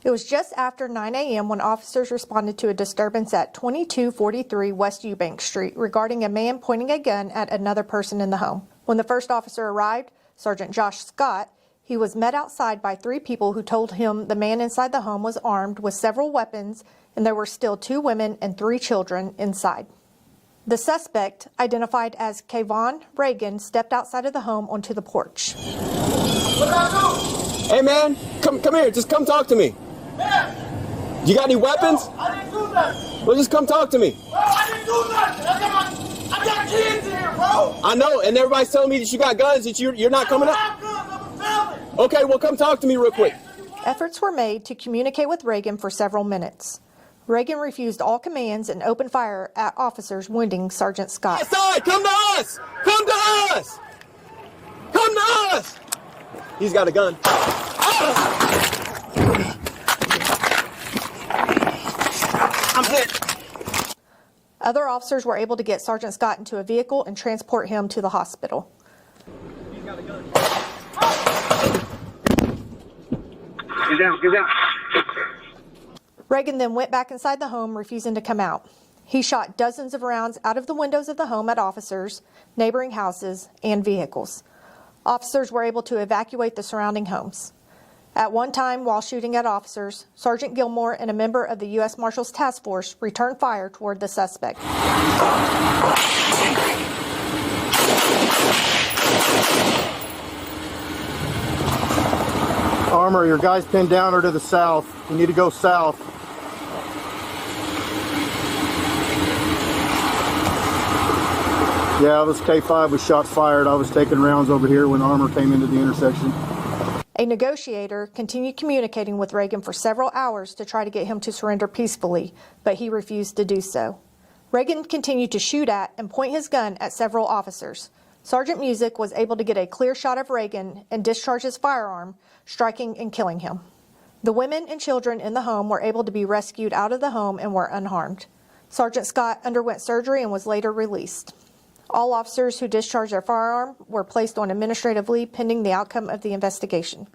It was just after 9 a.m. when officers responded to a disturbance at 2243 West Eubank Street regarding a man pointing a gun at another person in the home. When the first officer arrived, Sergeant Josh Scott, he was met outside by 3 people who told him the man inside the home was armed with several weapons and there were still 2 women and 3 children inside. The suspect, identified as Kavon Ragan, stepped outside of the home onto the porch. What did I do? Hey man, come here, just come talk to me. Man. You got any weapons? No, I didn't do nothing. Well, just come talk to me. Bro, I didn't do nothing. I got kids in here, bro. I know, and everybody's telling me that you got guns, that you're not coming up. I don't have guns, I'm a felon. Okay, well, come talk to me real quick. Efforts were made to communicate with Ragan for several minutes. Reagan refused all commands and opened fire at officers, wounding Sergeant Scott. Outside, come to us! Come to us! Come to us! He's got a gun. I'm hit. Other officers were able to get Sergeant Scott into a vehicle and transport him to the hospital. He's got a gun. Get down. Reagan then went back inside the home, refusing to come out. He shot dozens of rounds out of the windows of the home at officers, neighboring houses, and vehicles. Officers were able to evacuate the surrounding homes. At one time, while shooting at officers, Sergeant Gilmore and a member of the U.S. Marshals Task Force returned fire toward the suspect. Armor, your guy's pinned down or to the south. You need to go south. Yeah, this K5 was shot fired. I was taking rounds over here when Armor came into the intersection. A negotiator continued communicating with Reagan for several hours to try to get him to surrender peacefully, but he refused to do so. Reagan continued to shoot at and point his gun at several officers. Sergeant Music was able to get a clear shot of Reagan and discharge his firearm, striking and killing him. The women and children in the home were able to be rescued out of the home and were unharmed. Sergeant Scott underwent surgery and was later released. All officers who discharged their firearm were placed on administrative leave pending the outcome of the investigation.